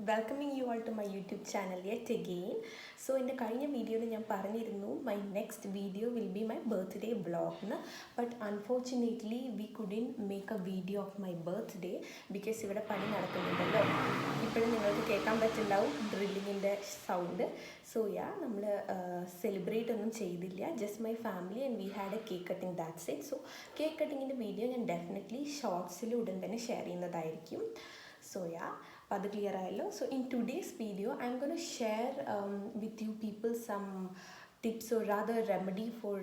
welcoming you all to my YouTube channel yet again. So in the കഴിഞ്ഞ വീഡിയോയിൽ ഞാൻ പറഞ്ഞിരുന്നു my next video will be my birthday vlog but unfortunately we couldn't make a video of my birthday because ഇവിടെ പണി നടക്കുന്നുണ്ടല്ലോ. ഇപ്പോഴും നിങ്ങൾക്ക് കേൾക്കാൻ പറ്റുന്നുണ്ടാവും ഡ്രില്ലിങ്ങിൻ്റെ സൗണ്ട്. സോ നമ്മൾ സെലിബ്രേറ്റ് ഒന്നും ചെയ്തില്ല, just my family and we had a cake cutting, that's it. So cake കട്ടിങ്ങിൻ്റെ വീഡിയോ ഞാൻ ഡെഫിനറ്റ്ലി ഷോർട്സിൽ ഉടൻ തന്നെ ഷെയർ ചെയ്യുന്നതായിരിക്കും. So അപ്പോൾ അത് ക്ലിയർ ആയല്ലോ. So in today's video I'm gonna share with you people some tips or rather remedy for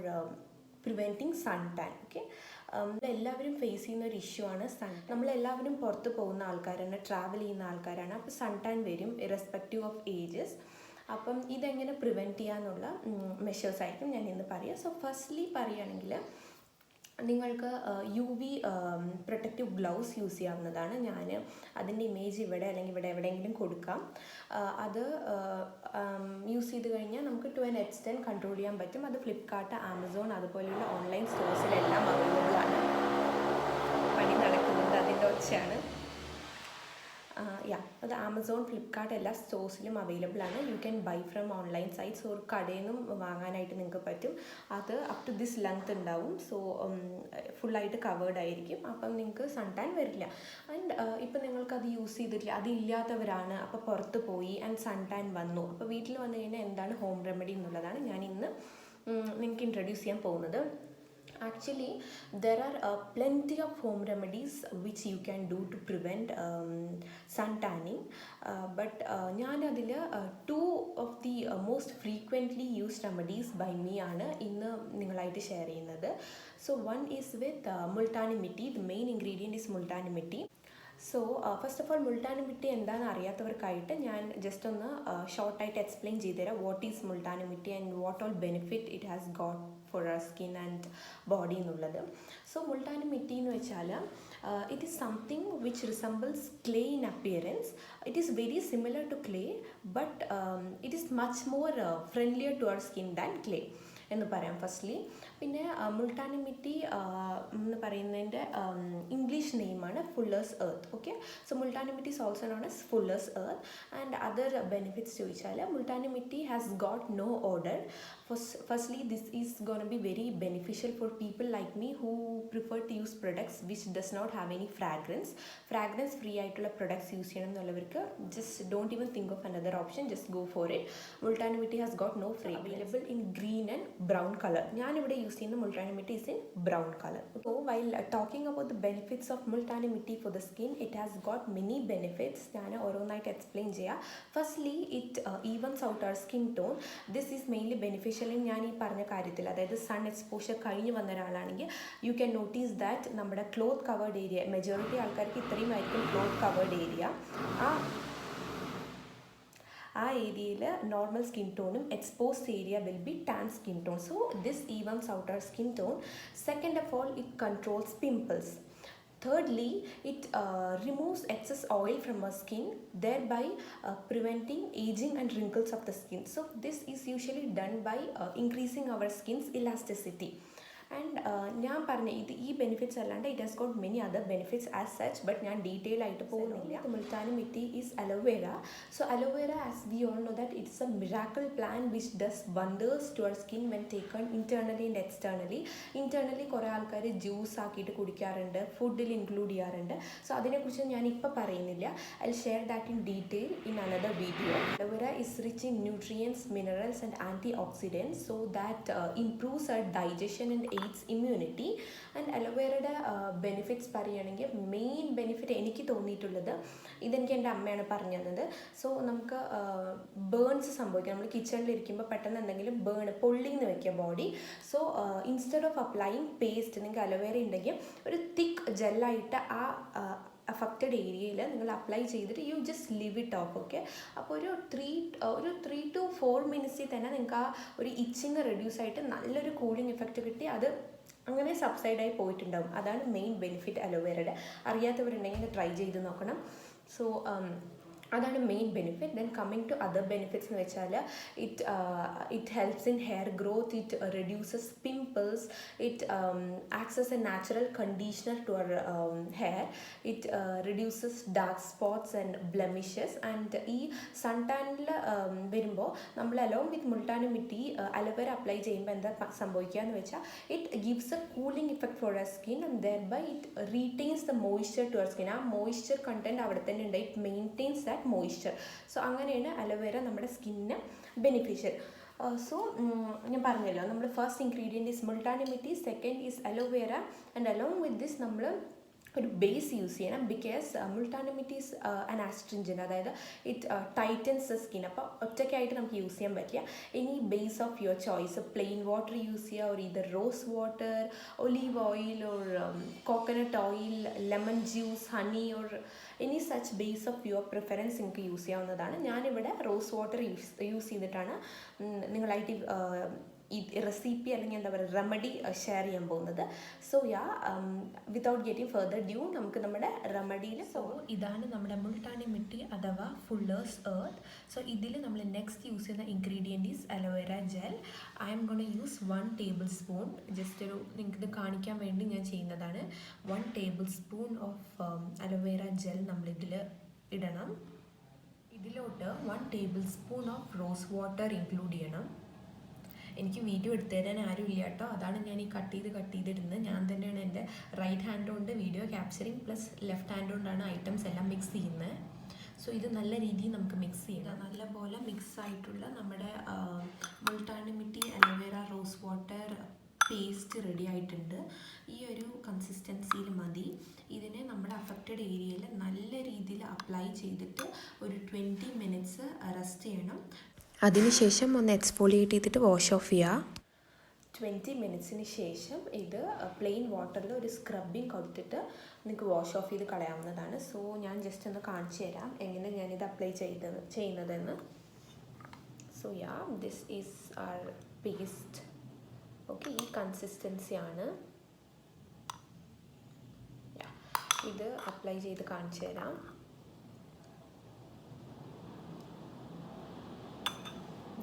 preventing sun tan. Okay, എല്ലാവരും ഫേസ് ചെയ്യുന്ന ഒരു ഇഷ്യൂ ആണ് സൺ. നമ്മളെല്ലാവരും പുറത്ത് പോകുന്ന ആൾക്കാരാണ്, ട്രാവൽ ചെയ്യുന്ന ആൾക്കാരാണ്. അപ്പോൾ സൺ ടാൻ വരും ഇറസ്പെക്റ്റീവ് ഓഫ് ഏജസ്. അപ്പം ഇതെങ്ങനെ പ്രിവെൻറ്റ് ചെയ്യാന്നുള്ള മെഷേഴ്സ് ആയിരിക്കും ഞാൻ ഇന്ന് പറയുക. സോ ഫസ്റ്റ്ലി പറയുകയാണെങ്കിൽ നിങ്ങൾക്ക് U V protective gloves use ചെയ്യാവുന്നതാണ്. ഞാൻ അതിൻ്റെ ഇമേജ് ഇവിടെ അല്ലെങ്കിൽ ഇവിടെ എവിടെയെങ്കിലും കൊടുക്കാം. അത് യൂസ് ചെയ്ത് കഴിഞ്ഞാൽ നമുക്ക് ടു ആൻ എക്സ്റ്റെൻറ്റ് കൺട്രോൾ ചെയ്യാൻ പറ്റും. അത് ഫ്ലിപ്കാർട്ട്, ആമസോൺ അതുപോലെയുള്ള ഓൺലൈൻ സ്റ്റോഴ്സിലെല്ലാം അവൈലബിൾ ആണ്. പണി നടക്കുന്നത് അതിൻ്റെ ഒച്ചയാണ്. അത് ആമസോൺ, ഫ്ലിപ്കാർട്ട് എല്ലാ സ്റ്റോഴ്സിലും അവൈലബിൾ ആണ്. You can bye from online sites or കടയിൽ നിന്നും വാങ്ങാനായിട്ട് നിങ്ങൾക്ക് പറ്റും. അത് അപ് ടു ദിസ് ലെങ്ത് ഉണ്ടാവും. സോ ഫുള്ളായിട്ട് കവേർഡ് ആയിരിക്കും. അപ്പം നിങ്ങൾക്ക് സൺ ടാൻ വരില്ല. ആൻഡ് ഇപ്പം നിങ്ങൾക്കത് യൂസ് ചെയ്തിട്ടില്ല, അതില്ലാത്തവരാണ്, അപ്പോൾ പുറത്ത് പോയി ആൻഡ് സൺ ടാൻ വന്നു. അപ്പോൾ വീട്ടിൽ വന്നു കഴിഞ്ഞാൽ എന്താണ് ഹോം റെമഡി എന്നുള്ളതാണ് ഞാൻ ഇന്ന് നിങ്ങൾക്ക് ഇൻട്രൊഡ്യൂസ് ചെയ്യാൻ പോകുന്നത്. Actually, there are plenty of home remedies which you can do to prevent sun tanning. But ഞാൻ അതിൽ two of the most frequently used remedies by me ആണ് ഇന്ന് നിങ്ങളായിട്ട് ഷെയർ ചെയ്യുന്നത്. So one is with multani mitti. The main ingredient is multani mitti. So first of all multani mitti എന്താണെന്ന് അറിയാത്തവർക്കായിട്ട് ഞാൻ just ഒന്ന് ഷോർട്ടായിട്ട് എക്സ്പ്ലെയിൻ ചെയ്തുതരാം. What is Multani mitti and what all benefit it has got for our skin and body എന്നുള്ളത്. So multani mitti എന്ന് വെച്ചാൽ it is something which resembles clay in appearance. It is very similar to clay but it is much more friendlier to our skin than clay എന്ന് പറയാം firstly. പിന്നെ മുൾട്ടാനി മിട്ടി എന്ന് പറയുന്നതിൻ്റെ English നെയിമാണ് fuller's earth. Okay, so multani mitti is also known as fuller's earth. And other benefits ചോദിച്ചാൽ multani mitti has got no order. Firstly this is gonna be very beneficial for people like me who prefer to use products which does not have any fragrance free ആയിട്ടുള്ള products use ചെയ്യണം എന്നുള്ളവർക്ക് just don't even think of another option, just go for it. Multani mitti has got no fragrance, available in green and brown colour. ഞാനിവിടെ use ചെയ്യുന്ന Multani mitti is in brown colour. So while talking about the benefits of Multani mitti for the skin, it has got many benefits. ഞാൻ ഓരോന്നായിട്ട് explain ചെയ്യാം. Firstly it evens out our skin tone. This is mainly beneficial in ഞാൻ ഈ പറഞ്ഞ കാര്യത്തിൽ, അതായത് sun exposure കഴിഞ്ഞ് വന്ന ഒരാളാണെങ്കിൽ യു ക്യാൻ നോട്ടീസ് ദാറ്റ് നമ്മുടെ ക്ലോത്ത് കവേർഡ് ഏരിയ, മെജോറിറ്റി ആൾക്കാർക്ക് ഇത്രയും ആയിരിക്കും ക്ലോത്ത് കവേർഡ് ഏരിയ. ആ ഏരിയയിൽ നോർമൽ സ്കിൻ ടോണും exposed area will be tan skin tone. So this evens out our skin tone. Second of all it controls pimples. Thirdly, it removes excess oil from our skin, thereby preventing aging and wrinkles of the skin. So this is usually done by increasing our skin's elasticity. And ഞാൻ പറഞ്ഞ ഈ benefits അല്ലാണ്ട് it has got many other benefits as such, but ഞാൻ detail ആയിട്ട് പോകുന്നില്ല. Multani mitti is aloe vera. So aloe vera, as we all know that it's a miracle plan which does wonders to our skin when taken internally and externally. Internally കുറേ ആൾക്കാർ juice ആക്കിയിട്ട് കുടിക്കാറുണ്ട്, ഫുഡിൽ include ചെയ്യാറുണ്ട്. So അതിനെക്കുറിച്ച് ഞാൻ ഇപ്പോൾ പറയുന്നില്ല. I share that in detail in another video. Aloe vera is rich in nutrients, minerals and antioxidants, so that improves our digestion and aids immunity. And അലോവേറയുടെ ബെനിഫിറ്റ്സ് പറയുകയാണെങ്കിൽ മെയിൻ ബെനിഫിറ്റ് എനിക്ക് തോന്നിയിട്ടുള്ളത്, ഇതെനിക്ക് എൻ്റെ അമ്മയാണ് പറഞ്ഞു തന്നത്. സോ നമുക്ക് ബേൺസ് സംഭവിക്കാം, നമ്മൾ കിച്ചണിലിരിക്കുമ്പോൾ പെട്ടെന്ന് എന്തെങ്കിലും പൊള്ളിന്ന് വെക്കുക body. So instead of applying paste, നിങ്ങൾക്ക് അലോവേര ഉണ്ടെങ്കിൽ ഒരു തിക്ക് ജെല്ലായിട്ട് ആ അഫക്റ്റഡ് ഏരിയയിൽ നിങ്ങൾ അപ്ലൈ ചെയ്തിട്ട് you just live it off. Okay, അപ്പോൾ ഒരു 3 to 4 മിനിറ്റ്സിൽ തന്നെ നിങ്ങൾക്ക് ആ ഒരു ഇച്ചിങ് റെഡ്യൂസ് ആയിട്ട് നല്ലൊരു കൂളിംഗ് എഫക്റ്റ് കിട്ടി അത് അങ്ങനെ സബ്സൈഡായി പോയിട്ടുണ്ടാവും. അതാണ് മെയിൻ ബെനിഫിറ്റ് അലോവേരയുടെ. അറിയാത്തവരുണ്ടെങ്കിൽ ട്രൈ ചെയ്ത് നോക്കണം. സോ അതാണ് main benefit. Then coming to other benefits എന്ന് വെച്ചാൽ it helps in hair growth, it reduces pimples, it acts as a natural conditioner to our hair, it reduces dark spots and blemishes. And ഈ sun ടാനിൽ വരുമ്പോൾ നമ്മൾ along with Multani mitti aloe vera apply ചെയ്യുമ്പോൾ എന്താ സംഭവിക്കുക എന്ന് വെച്ചാൽ it gives a cooling effect for our skin and thereby it retains the moisture to our skin. ആ മോയ്സ്ചർ കണ്ടൻറ്റ് അവിടെ തന്നെ ഉണ്ട്. It maintains that moisture. So അങ്ങനെയാണ് അലോവേര നമ്മുടെ സ്കിന്നിന് ബെനിഫിഷ്യൽ. സോ ഞാൻ പറഞ്ഞല്ലോ, നമ്മൾ first ingredient is Multani mitti, second is aloe vera, and along with this നമ്മൾ ഒരു ബേസ് യൂസ് ചെയ്യണം. Because Multani mitti is an astringent, അതായത് ഇറ്റ് ടൈറ്റൻസ് ദ സ്കിൻ. അപ്പോൾ ഒറ്റയ്ക്കായിട്ട് നമുക്ക് യൂസ് ചെയ്യാൻ പറ്റില്ല. ഇനി base of your choice, plain water use ചെയ്യുക, ഒരു either rose water, olive oil, or coconut oil, lemon juice, honey, or any such base of your preference നിങ്ങൾക്ക് use ചെയ്യാവുന്നതാണ്. ഞാനിവിടെ റോസ് വാട്ടർ യൂസ് ചെയ്തിട്ടാണ് നിങ്ങളായിട്ട് ഈ റെസിപ്പി അല്ലെങ്കിൽ എന്താ പറയുക റെമഡി ഷെയർ ചെയ്യാൻ പോകുന്നത്. So without getting further due നമുക്ക് നമ്മുടെ റെമഡിയിൽ. സോ ഇതാണ് നമ്മുടെ മുൾട്ടാനി മിട്ടി അഥവാ ഫുള്ളേഴ്സ് എർത്ത്. സോ ഇതിൽ നമ്മൾ നെക്സ്റ്റ് യൂസ് ചെയ്യുന്ന ingredient is aloe vera gel. I M gonna use 1 table spoon. Just ഒരു നിങ്ങൾക്ക് ഇത് കാണിക്കാൻ വേണ്ടി ഞാൻ ചെയ്യുന്നതാണ്. 1 table spoon of aloe vera gel നമ്മളിതിൽ ഇടണം. ഇതിലോട്ട് 1 table spoon of rows water include ചെയ്യണം. എനിക്ക് വീഡിയോ എടുത്തു തരാൻ ആരും ഇല്ല കേട്ടോ, അതാണ് ഞാൻ ഈ കട്ട് ചെയ്തിടുന്നത്. ഞാൻ തന്നെയാണ് എൻ്റെ റൈറ്റ് ഹാൻഡ് കൊണ്ട് video capturing plus left hand കൊണ്ടാണ് ഐറ്റംസ് എല്ലാം മിക്സ് ചെയ്യുന്നത്. സോ ഇത് നല്ല രീതിയിൽ നമുക്ക് മിക്സ് ചെയ്യണം. നല്ലപോലെ മിക്സ് ആയിട്ടുള്ള നമ്മുടെ Multani mitti aloe vera rose water paste ready ആയിട്ടുണ്ട്. ഈ ഒരു കൺസിസ്റ്റൻസിയിൽ മതി. ഇതിനെ നമ്മുടെ അഫക്റ്റഡ് ഏരിയയിൽ നല്ല രീതിയിൽ അപ്ലൈ ചെയ്തിട്ട് ഒരു 20 മിനിറ്റ്സ് റെസ്റ്റ് ചെയ്യണം. അതിനുശേഷം ഒന്ന് എക്സ്ഫോളിയേറ്റ് ചെയ്തിട്ട് വാഷ് ഓഫ് ചെയ്യുക. 20 മിനിറ്റ്സിന് ശേഷം ഇത് പ്ലെയിൻ വാട്ടറിൽ ഒരു സ്ക്രബിങ് കൊടുത്തിട്ട് നിങ്ങൾക്ക് വാഷ് ഓഫ് ചെയ്ത് കളയാവുന്നതാണ്. സോ ഞാൻ ജസ്റ്റ് ഒന്ന് കാണിച്ചു തരാം എങ്ങനെ ഞാനിത് അപ്ലൈ ചെയ്യുന്നതെന്ന്. So this is our paste. Okay, ഈ കൺസിസ്റ്റൻസിയാണ്. ഇത് അപ്ലൈ ചെയ്ത് കാണിച്ചു തരാം.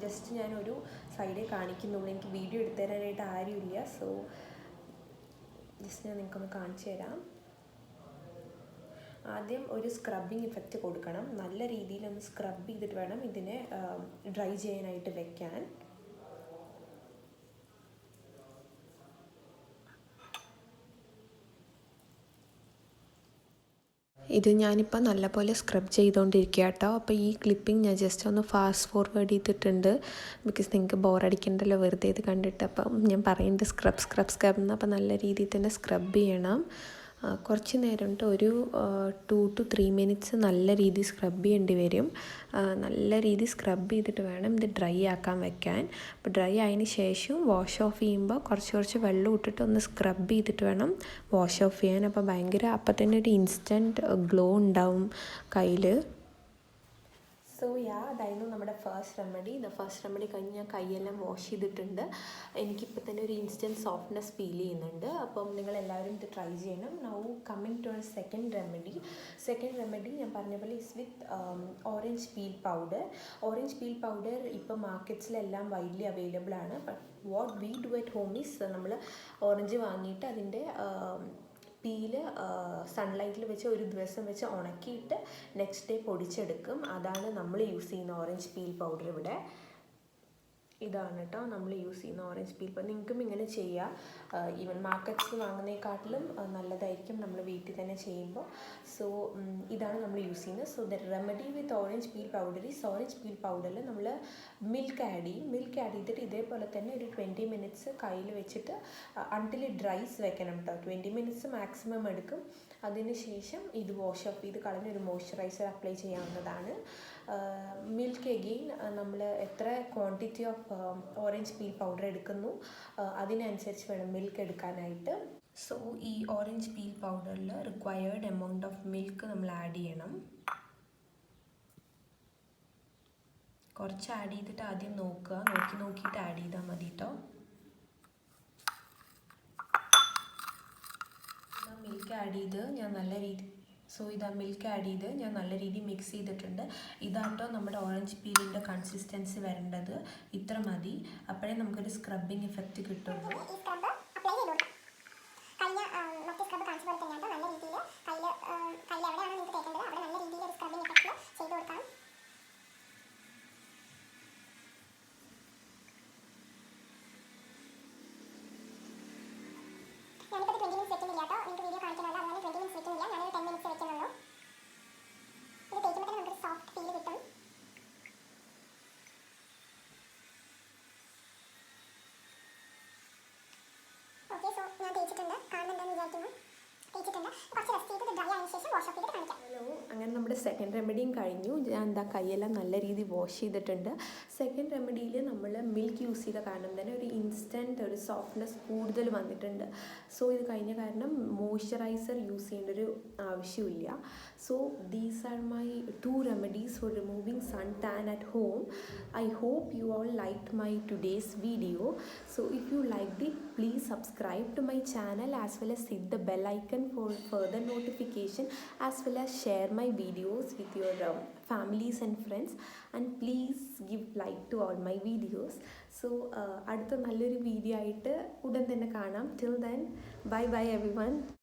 ജസ്റ്റ് ഞാനൊരു സൈഡിൽ കാണിക്കുന്നുള്ളൂ, എനിക്ക് വീഡിയോ എടുത്തു തരാനായിട്ട് ആരുമില്ല. സോ ജസ്റ്റ് ഞാൻ നിങ്ങൾക്കൊന്ന് കാണിച്ചു തരാം. ആദ്യം ഒരു സ്ക്രബിങ് ഇഫക്റ്റ് കൊടുക്കണം. നല്ല രീതിയിലൊന്ന് സ്ക്രബ് ചെയ്തിട്ട് വേണം ഇതിനെ ഡ്രൈ ചെയ്യാനായിട്ട് വെക്കാൻ. ഇത് ഞാനിപ്പോൾ നല്ലപോലെ സ്ക്രബ് ചെയ്തുകൊണ്ടിരിക്കുക കേട്ടോ. അപ്പോൾ ഈ ക്ലിപ്പിംഗ് ഞാൻ ജസ്റ്റ് ഒന്ന് ഫാസ്റ്റ് ഫോർവേഡ് ചെയ്തിട്ടുണ്ട്. ബിക്കോസ് നിങ്ങൾക്ക് ബോറടിക്കണ്ടല്ലോ വെറുതെ ഇത് കണ്ടിട്ട്. അപ്പം ഞാൻ പറയുന്നുണ്ട് സ്ക്രബ് എന്ന്. അപ്പോൾ നല്ല രീതിയിൽ തന്നെ സ്ക്രബ് ചെയ്യണം. കുറച്ച് നേരം ഒരു 2 to 3 മിനിറ്റ്സ് നല്ല രീതിയിൽ സ്ക്രബ് ചെയ്യേണ്ടി വരും. നല്ല രീതിയിൽ സ്ക്രബ് ചെയ്തിട്ട് വേണം ഇത് ഡ്രൈ ആക്കാൻ വെക്കാൻ. അപ്പോൾ ഡ്രൈ ആയതിന് ശേഷം വാഷ് ഓഫ് ചെയ്യുമ്പോൾ കുറച്ച് വെള്ളം ഇട്ടിട്ട് ഒന്ന് സ്ക്രബ് ചെയ്തിട്ട് വേണം വാഷ് ഓഫ് ചെയ്യാൻ. അപ്പോൾ അപ്പം തന്നെ ഒരു ഇൻസ്റ്റൻറ്റ് ഗ്ലോ ഉണ്ടാവും കയ്യിൽ. സോ അതായിരുന്നു നമ്മുടെ ഫസ്റ്റ് റെമഡി കഴിഞ്ഞ് ഞാൻ കൈയെല്ലാം വാഷ് ചെയ്തിട്ടുണ്ട്. എനിക്കിപ്പോൾ തന്നെ ഒരു ഇൻസ്റ്റൻറ്റ് സോഫ്റ്റ്നെസ് ഫീൽ ചെയ്യുന്നുണ്ട്. അപ്പം നിങ്ങളെല്ലാവരും ഇത് ട്രൈ ചെയ്യണം. Now coming to second remedy ഞാൻ പറഞ്ഞ പോലെ is with orange peel powder. ഇപ്പോൾ മാർക്കറ്റ്സിലെല്ലാം വൈഡ്ലി അവൈലബിൾ ആണ്. But what we do at home is നമ്മൾ ഓറഞ്ച് വാങ്ങിയിട്ട് അതിൻ്റെ പീല് സൺലൈറ്റിൽ വെച്ച് ഒരു ദിവസം വെച്ച് ഉണക്കിയിട്ട് നെക്സ്റ്റ് ഡേ പൊടിച്ചെടുക്കും. അതാണ് നമ്മൾ യൂസ് ചെയ്യുന്ന ഓറഞ്ച് പീൽ പൗഡർ. ഇവിടെ ഇതാണ് കേട്ടോ നമ്മൾ യൂസ് ചെയ്യുന്ന ഓറഞ്ച് പീൽ പൗഡർ. നിങ്ങൾക്കും ഇങ്ങനെ ചെയ്യാം. ഈവൻ മാർക്കറ്റ്സിൽ വാങ്ങുന്നതിനെക്കാട്ടിലും നല്ലതായിരിക്കും നമ്മൾ വീട്ടിൽ തന്നെ ചെയ്യുമ്പോൾ. സോ ഇതാണ് നമ്മൾ യൂസ് ചെയ്യുന്നത്. So the remedy with orange peel പൗഡറിൽ നമ്മൾ മിൽക്ക് ആഡ് ചെയ്തിട്ട് ഇതേപോലെ തന്നെ ഒരു 20 മിനിറ്റ്സ് കയ്യിൽ വെച്ചിട്ട് അൺടിൽ ഇറ്റ് ഡ്രൈസ് വെക്കണം കേട്ടോ. 20 മിനിറ്റ്സ് മാക്സിമം എടുക്കും. അതിനുശേഷം ഇത് വാഷ് ഓഫ് ചെയ്ത് കളഞ്ഞ് ഒരു മോയ്സ്ചറൈസർ അപ്ലൈ ചെയ്യാവുന്നതാണ്. മിൽക്ക് എഗെയിൻ നമ്മൾ എത്ര quantity of orange peel powder എടുക്കുന്നു അതിനനുസരിച്ച് വേണം മിൽക്ക് എടുക്കാനായിട്ട്. സോ ഈ ഓറഞ്ച് പീൽ പൗഡറിൽ റിക്വയർഡ് എമൗണ്ട് ഓഫ് മിൽക്ക് നമ്മൾ ആഡ് ചെയ്യണം. കുറച്ച് ആഡ് ചെയ്തിട്ട് ആദ്യം നോക്കിയിട്ട് ആഡ് ചെയ്താൽ മതി കേട്ടോ. മിൽക്ക് ആഡ് ചെയ്ത് ഞാൻ നല്ല രീതിയിൽ സോ ഇതാ മിൽക്ക് ആഡ് ചെയ്ത് ഞാൻ നല്ല രീതിയിൽ മിക്സ് ചെയ്തിട്ടുണ്ട്. ഇതാട്ടോ നമ്മുടെ ഓറഞ്ച് പീലിൻ്റെ കൺസിസ്റ്റൻസി വരേണ്ടത്. ഇത്ര മതി, അപ്പോഴേ നമുക്കൊരു സ്ക്രബിങ് ഇഫക്റ്റ് കിട്ടുള്ളൂ. ഞാനിപ്പോൾ 20 മിനിറ്റ്സ് വെക്കുന്നില്ല കേട്ടോ, നിങ്ങൾക്ക് വീഡിയോ കാണിക്കണമല്ലോ, അതുകൊണ്ട് 20 മിനിറ്റ്സ് വെക്കുന്നില്ല, ഞാനൊരു 10 മിനിറ്റ്സ് വെക്കുന്നുള്ളൂ. ഇത് തേക്കുമ്പോൾ തന്നെ നമുക്കൊരു സോഫ്റ്റ് ഫീൽ കിട്ടും. ഓക്കെ, സോ ഞാൻ തേച്ചിട്ടുണ്ട്, കാണുന്നുണ്ടെന്ന് വിചാരിക്കുന്നു. തേച്ചിട്ടുണ്ട്, കുറച്ച് റെസ്റ്റ് ചെയ്ത് ഡ്രൈ ആയതിനു ശേഷം വാഷ് ഓഫ് ചെയ്തിട്ട് കാണിക്കാം. അങ്ങനെ നമ്മുടെ സെക്കൻഡ് റെമഡിയും കഴിഞ്ഞു. ഞാൻ എന്താ കൈയെല്ലാം നല്ല രീതിയിൽ വാഷ് ചെയ്തിട്ടുണ്ട്. സെക്കൻഡ് റെമഡിയിൽ നമ്മൾ മിൽക്ക് യൂസ് ചെയ്ത കാരണം തന്നെ ഒരു ഇൻസ്റ്റൻറ്റ് ഒരു സോഫ്റ്റ്നെസ് കൂടുതൽ വന്നിട്ടുണ്ട്. സോ ഇത് കഴിഞ്ഞ കാരണം മോയ്സ്ചറൈസർ യൂസ് ചെയ്യേണ്ട ഒരു ആവശ്യമില്ല. So these are my 2 remedies for removing sun tan at home. I hope you all liked my today's video. So if you liked it, please subscribe to my channel as well as hit the bell icon for further notification, as well as share my videos with your families and friends, and please give like to all my videos. So അടുത്ത നല്ലൊരു video ആയിട്ട് ഉടൻ തന്നെ കാണാം. Till then, bye bye everyone.